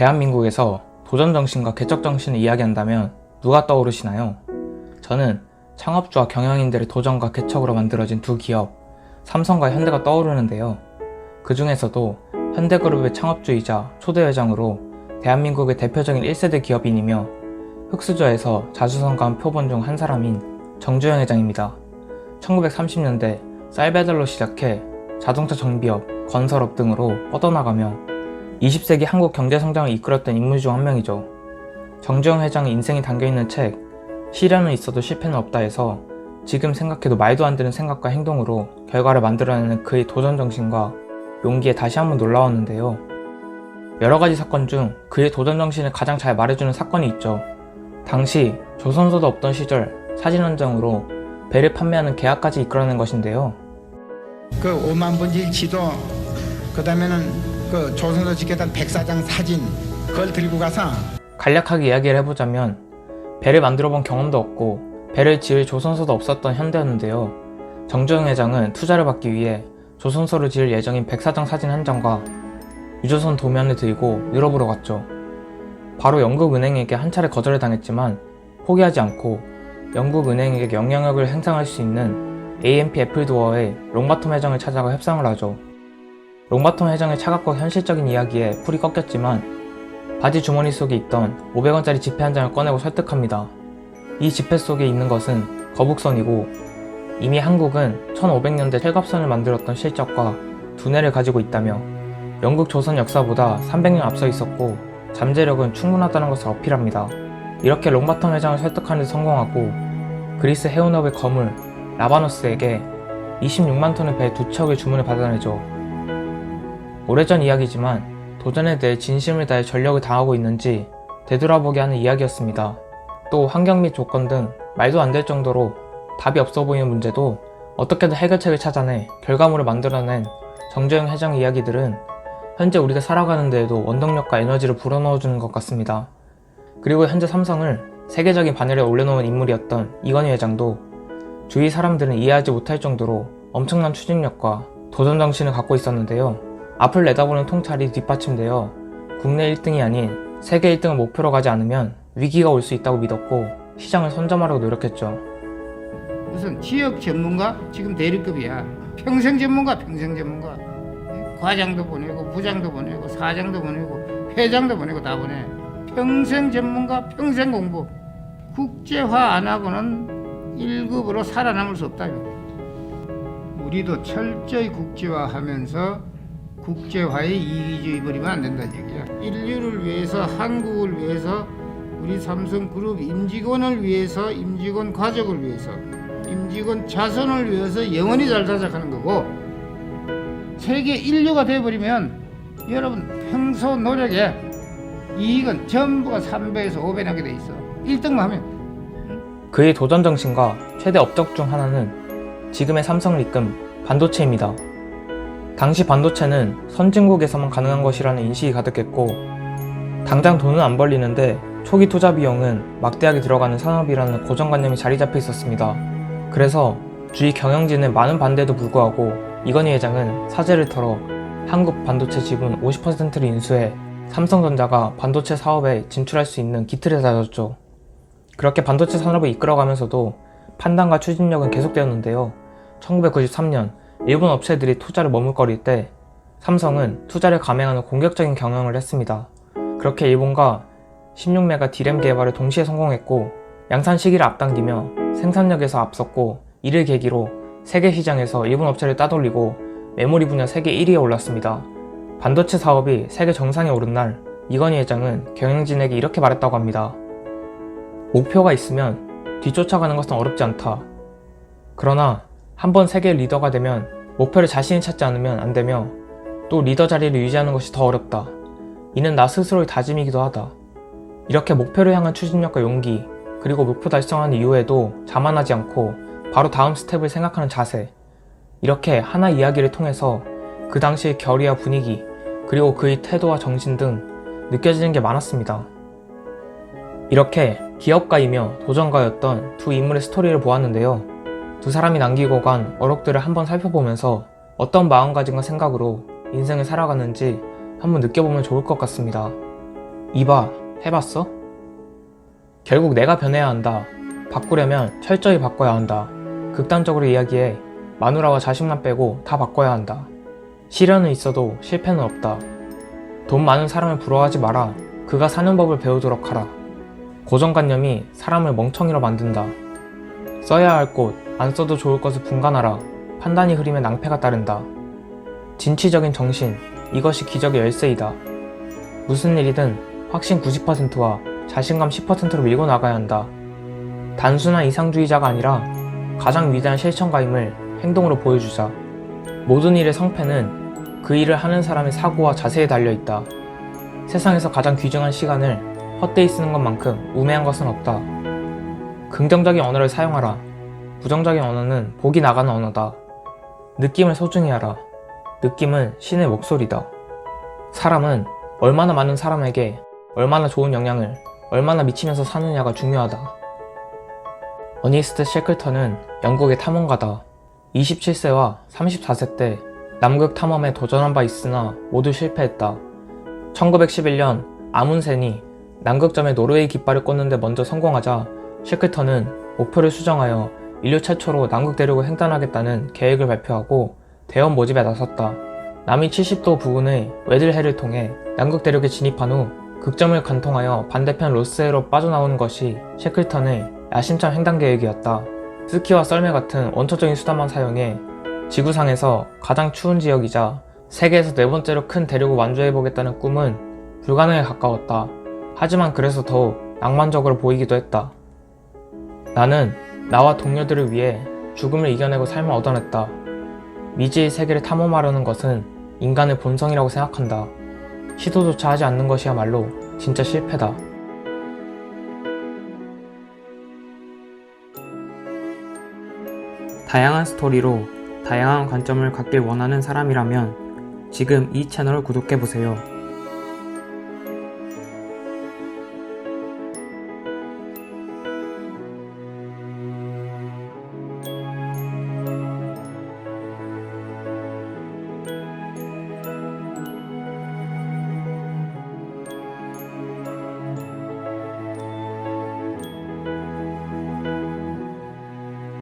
대한민국에서 도전정신과 개척정신을 이야기한다면 누가 떠오르시나요? 저는 창업주와 경영인들의 도전과 개척으로 만들어진 두 기업, 삼성과 현대가 떠오르는데요. 그 중에서도 현대그룹의 창업주이자 초대 회장으로 대한민국의 대표적인 1세대 기업인이며 흑수저에서 자수성가한 표본 중 한 사람인 정주영 회장입니다. 1930년대 쌀배달로 시작해 자동차 정비업, 건설업 등으로 뻗어나가며 20세기 한국 경제성장을 이끌었던 인물 중 한 명이죠. 정주영 회장의 인생이 담겨있는 책 시련은 있어도 실패는 없다에서 지금 생각해도 말도 안 되는 생각과 행동으로 결과를 만들어내는 그의 도전정신과 용기에 다시 한번 놀라웠는데요. 여러가지 사건 중 그의 도전정신을 가장 잘 말해주는 사건이 있죠. 당시 조선소도 없던 시절 사진 한 장으로 배를 판매하는 계약까지 이끌어낸 것인데요. 그 5만 분지 지도, 그 다음에는 그 조선소 지켰던 백사장 사진, 그걸 들고 가서 간략하게 이야기를 해보자면 배를 만들어 본 경험도 없고 배를 지을 조선소도 없었던 현대였는데요. 정주영 회장은 투자를 받기 위해 조선소를 지을 예정인 백사장 사진 한 장과 유조선 도면을 들고 유럽으로 갔죠. 바로 영국은행에게 한 차례 거절을 당했지만 포기하지 않고 영국은행에게 영향력을 행사할 수 있는 AMP 애플도어의 롱바텀 회장을 찾아가 협상을 하죠. 롱바텀 회장의 차갑고 현실적인 이야기에 풀이 꺾였지만 바지 주머니 속에 있던 500원짜리 지폐 한 장을 꺼내고 설득합니다. 이 지폐 속에 있는 것은 거북선이고 이미 한국은 1500년대 철갑선을 만들었던 실적과 두뇌를 가지고 있다며 영국 조선 역사보다 300년 앞서 있었고 잠재력은 충분하다는 것을 어필합니다. 이렇게 롱바텀 회장을 설득하는 데 성공하고 그리스 해운업의 거물 라바노스에게 26만 톤의 배 2척의 주문을 받아내죠. 오래전 이야기지만 도전에 대해 진심을 다해 전력을 다하고 있는지 되돌아보게 하는 이야기였습니다. 또 환경 및 조건 등 말도 안 될 정도로 답이 없어 보이는 문제도 어떻게든 해결책을 찾아내 결과물을 만들어낸 정주영 회장의 이야기들은 현재 우리가 살아가는 데에도 원동력과 에너지를 불어넣어주는 것 같습니다. 그리고 현재 삼성을 세계적인 바늘에 올려놓은 인물이었던 이건희 회장도 주위 사람들은 이해하지 못할 정도로 엄청난 추진력과 도전정신을 갖고 있었는데요. 앞을 내다보는 통찰이 뒷받침되어 국내 1등이 아닌 세계 1등을 목표로 가지 않으면 위기가 올 수 있다고 믿었고 시장을 선점하려고 노력했죠. 우선 지역 전문가, 지금 대리급이야. 평생 전문가, 평생 전문가. 과장도 보내고 부장도 보내고 사장도 보내고 회장도 보내고 다 보내. 평생 전문가, 평생 공부. 국제화 안 하고는 1급으로 살아남을 수 없다. 우리도 철저히 국제화하면서 국제화에 이기주의 버리면 안 된다는 얘기야. 인류를 위해서, 한국을 위해서, 우리 삼성그룹 임직원을 위해서, 임직원 가족을 위해서, 임직원 자손을 위해서 영원히 잘 살아가는 거고, 세계 인류가 돼버리면 여러분 평소 노력에 이익은 전부가 3배에서 5배 나게 돼 있어. 1등만 하면. 그의 도전정신과 최대 업적 중 하나는 지금의 삼성리금 반도체입니다. 당시 반도체는 선진국에서만 가능한 것이라는 인식이 가득했고 당장 돈은 안 벌리는데 초기 투자 비용은 막대하게 들어가는 산업이라는 고정관념이 자리 잡혀 있었습니다. 그래서 주위 경영진의 많은 반대에도 불구하고 이건희 회장은 사재를 털어 한국 반도체 지분 50%를 인수해 삼성전자가 반도체 사업에 진출할 수 있는 기틀을 다졌죠. 그렇게 반도체 산업을 이끌어가면서도 판단과 추진력은 계속되었는데요. 1993년 일본 업체들이 투자를 머물거릴 때 삼성은 투자를 감행하는 공격적인 경영을 했습니다. 그렇게 일본과 16메가 D램 개발을 동시에 성공했고 양산 시기를 앞당기며 생산력에서 앞섰고 이를 계기로 세계 시장에서 일본 업체를 따돌리고 메모리 분야 세계 1위에 올랐습니다. 반도체 사업이 세계 정상에 오른 날 이건희 회장은 경영진에게 이렇게 말했다고 합니다. 목표가 있으면 뒤쫓아가는 것은 어렵지 않다. 그러나 한번 세계 리더가 되면 목표를 자신이 찾지 않으면 안 되며 또 리더 자리를 유지하는 것이 더 어렵다. 이는 나 스스로의 다짐이기도 하다. 이렇게 목표를 향한 추진력과 용기 그리고 목표 달성한 이후에도 자만하지 않고 바로 다음 스텝을 생각하는 자세, 이렇게 하나 이야기를 통해서 그 당시의 결의와 분위기 그리고 그의 태도와 정신 등 느껴지는 게 많았습니다. 이렇게 기업가이며 도전가였던 두 인물의 스토리를 보았는데요. 두 사람이 남기고 간 어록들을 한번 살펴보면서 어떤 마음가짐과 생각으로 인생을 살아가는지 한번 느껴보면 좋을 것 같습니다. 이봐, 해봤어? 결국 내가 변해야 한다. 바꾸려면 철저히 바꿔야 한다. 극단적으로 이야기해 마누라와 자식만 빼고 다 바꿔야 한다. 시련은 있어도 실패는 없다. 돈 많은 사람을 부러워하지 마라. 그가 사는 법을 배우도록 하라. 고정관념이 사람을 멍청이로 만든다. 써야 할 곳, 안 써도 좋을 것을 분간하라. 판단이 흐리면 낭패가 따른다. 진취적인 정신, 이것이 기적의 열쇠이다. 무슨 일이든 확신 90%와 자신감 10%로 밀고 나가야 한다. 단순한 이상주의자가 아니라 가장 위대한 실천가임을 행동으로 보여주자. 모든 일의 성패는 그 일을 하는 사람의 사고와 자세에 달려있다. 세상에서 가장 귀중한 시간을 헛되이 쓰는 것만큼 우매한 것은 없다. 긍정적인 언어를 사용하라. 부정적인 언어는 복이 나가는 언어다. 느낌을 소중히 하라. 느낌은 신의 목소리다. 사람은 얼마나 많은 사람에게 얼마나 좋은 영향을 얼마나 미치면서 사느냐가 중요하다. 어니스트 셰클턴은 영국의 탐험가다. 27세와 34세 때 남극 탐험에 도전한 바 있으나 모두 실패했다. 1911년 아문센이 남극점에 노르웨이 깃발을 꽂는데 먼저 성공하자 셰클턴은 목표를 수정하여 인류 최초로 남극 대륙을 횡단하겠다는 계획을 발표하고 대원 모집에 나섰다. 남위 70도 부근의 웨들해를 통해 남극 대륙에 진입한 후 극점을 관통하여 반대편 로스해로 빠져나오는 것이 셰클턴의 야심찬 횡단 계획이었다. 스키와 썰매 같은 원초적인 수단만 사용해 지구상에서 가장 추운 지역이자 세계에서 네 번째로 큰 대륙을 완주해보겠다는 꿈은 불가능에 가까웠다. 하지만 그래서 더욱 낭만적으로 보이기도 했다. 나는 나와 동료들을 위해 죽음을 이겨내고 삶을 얻어냈다. 미지의 세계를 탐험하려는 것은 인간의 본성이라고 생각한다. 시도조차 하지 않는 것이야말로 진짜 실패다. 다양한 스토리로 다양한 관점을 갖길 원하는 사람이라면 지금 이 채널을 구독해보세요.